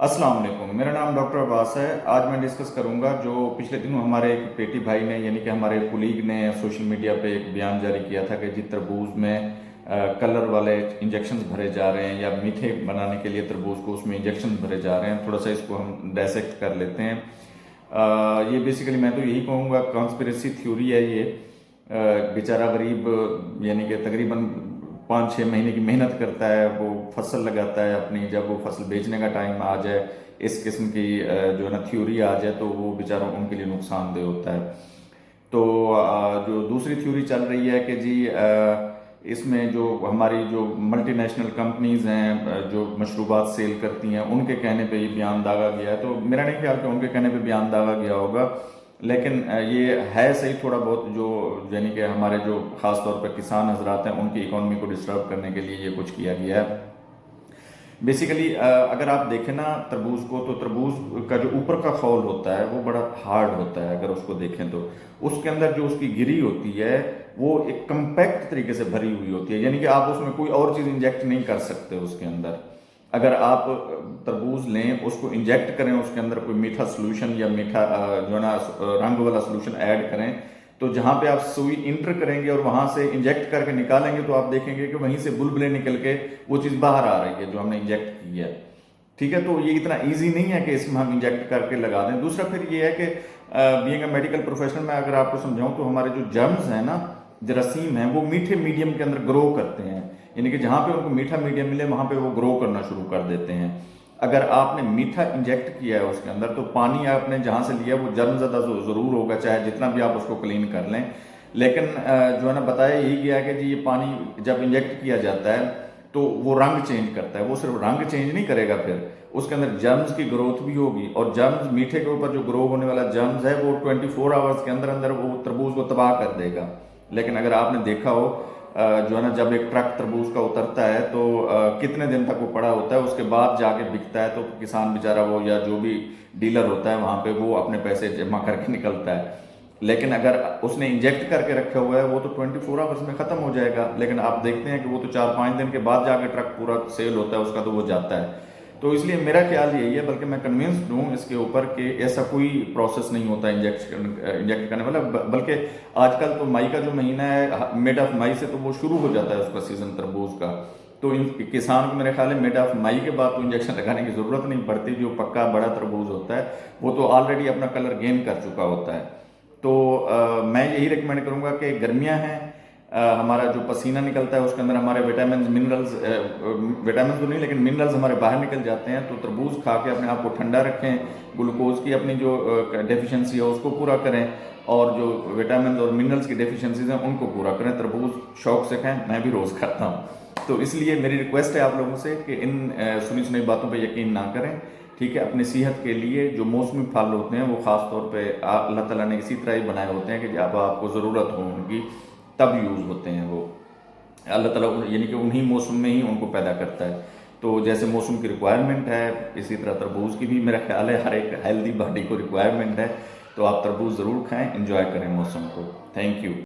अस्सलाम वालेकुम। मेरा नाम डॉक्टर अब्बास है। आज मैं डिस्कस करूंगा जो पिछले दिनों हमारे एक पेटी भाई ने यानी कि हमारे कुलीग ने सोशल मीडिया पे एक बयान जारी किया था कि जी तरबूज में कलर वाले इंजेक्शंस भरे जा रहे हैं या मीठे बनाने के लिए तरबूज को उसमें इंजेक्शन भरे जा रहे हैं। थोड़ा सा इसको हम डायसेक्ट कर लेते हैं। ये बेसिकली मैं तो यही कहूँगा कॉन्स्पिरेसी थ्योरी है ये। बेचारा गरीब यानी कि तकरीबन 5-6 महीने की मेहनत करता है, वो फसल लगाता है अपनी, जब वो फसल बेचने का टाइम आ जाए इस किस्म की जो है ना थ्योरी आ जाए तो वो बेचारा उनके लिए नुकसानदेह होता है। तो जो दूसरी थ्योरी चल रही है कि जी इसमें जो हमारी जो मल्टी नेशनल कंपनीज हैं जो मशरूबात सेल करती हैं उनके कहने पे ये बयान दागा गया है। तो मेरा नहीं ख्याल कि उनके कहने पे बयान दागा गया होगा, लेकिन ये है सही थोड़ा बहुत जो यानी कि हमारे जो ख़ास तौर पर किसान हजरात हैं उनकी इकोनॉमी को डिस्टर्ब करने के लिए ये कुछ किया गया है। बेसिकली अगर आप देखें ना तरबूज को, तो तरबूज का जो ऊपर का खौल होता है वो बड़ा हार्ड होता है। अगर उसको देखें तो उसके अंदर जो उसकी गिरी होती है वो एक कंपैक्ट तरीके से भरी हुई होती है, यानी कि आप उसमें कोई और चीज़ इंजेक्ट नहीं कर सकते उसके अंदर। अगर आप तरबूज लें उसको इंजेक्ट करें, उसके अंदर कोई मीठा सोल्यूशन या मीठा जो है ना रंग वाला सोल्यूशन ऐड करें, तो जहाँ पे आप सुई इंटर करेंगे और वहाँ से इंजेक्ट करके निकालेंगे तो आप देखेंगे कि वहीं से बुलबुलें निकल के वो चीज़ बाहर आ रही है जो हमने इंजेक्ट की है। ठीक है, तो ये इतना इजी नहीं है कि इसमें हम इंजेक्ट करके लगा दें। दूसरा फिर ये है कि बीइंग अ मेडिकल प्रोफेशनल मैं अगर आपको समझाऊं तो हमारे जो जर्म्स हैं ना, जरासीम हैं, वो मीठे मीडियम के अंदर ग्रो करते हैं, यानी कि जहाँ पे उनको मीठा मीडियम मिले वहाँ पे वो ग्रो करना शुरू कर देते हैं। अगर आपने मीठा इंजेक्ट किया है उसके अंदर तो पानी आपने जहाँ से लिया वो जर्म ज़्यादा ज़रूर होगा, चाहे जितना भी आप उसको क्लीन कर लें। लेकिन जो है ना बताया यही गया है कि जी ये पानी जब इंजेक्ट किया जाता है तो वो रंग चेंज करता है। वो सिर्फ रंग चेंज नहीं करेगा, फिर उसके अंदर जर्म्स की ग्रोथ भी होगी, और जर्म्स मीठे के ऊपर जो ग्रो होने वाला जर्म्स है वो 24 आवर्स के अंदर अंदर वो तरबूज को तबाह कर देगा। लेकिन अगर आपने देखा हो जो है ना जब एक ट्रक तरबूज का उतरता है तो कितने दिन तक वो पड़ा होता है, उसके बाद जाके बिकता है, तो किसान बेचारा वो या जो भी डीलर होता है वहाँ पे वो अपने पैसे जमा करके निकलता है। लेकिन अगर उसने इंजेक्ट करके रखा हुआ है वो तो 24 आवर्स में ख़त्म हो जाएगा। लेकिन आप देखते हैं कि वो तो 4-5 दिन के बाद जाके ट्रक पूरा सेल होता है उसका, तो वो जाता है। तो इसलिए मेरा ख्याल यही है, बल्कि मैं कन्विंस्ड हूँ इसके ऊपर कि ऐसा कोई प्रोसेस नहीं होता इंजेक्ट करने वाला। बल्कि आजकल तो मई का जो महीना है, मिड ऑफ मई से तो वो शुरू हो जाता है उसका सीज़न तरबूज का। तो किसान को मेरे ख्याल है मिड ऑफ मई के बाद तो इंजेक्शन लगाने की ज़रूरत नहीं पड़ती। जो पक्का बड़ा तरबूज होता है वो तो ऑलरेडी अपना कलर गेन कर चुका होता है। तो मैं यही रिकमेंड करूँगा कि गर्मियाँ हैं, हमारा जो पसीना निकलता है उसके अंदर हमारे विटामिन मिनरल्स, विटामिन तो नहीं लेकिन मिनरल्स हमारे बाहर निकल जाते हैं। तो तरबूज खा के अपने आप को ठंडा रखें, ग्लूकोज की अपनी जो डेफिशिएंसी है उसको पूरा करें, और जो विटामिन और मिनरल्स की डेफिशिएंसीज हैं उनको पूरा करें। तरबूज शौक से खाएं, मैं भी रोज़ खाता हूँ। तो इसलिए मेरी रिक्वेस्ट है आप लोगों से कि इन सुनी सुनी बातों पर यकीन ना करें। ठीक है, अपनी सेहत के लिए जो मौसमी फल होते हैं वो ख़ास तौर पे अल्लाह ताला ने इसी तरह ही बनाए होते हैं कि जब आपको ज़रूरत हो उनकी तब यूज़ होते हैं। वो अल्लाह ताला यानी कि उन्हीं मौसम में ही उनको पैदा करता है। तो जैसे मौसम की रिक्वायरमेंट है इसी तरह तरबूज की भी मेरा ख्याल है हर एक हेल्दी बॉडी को रिक्वायरमेंट है। तो आप तरबूज ज़रूर खाएं, इंजॉय करें मौसम को। Thank you.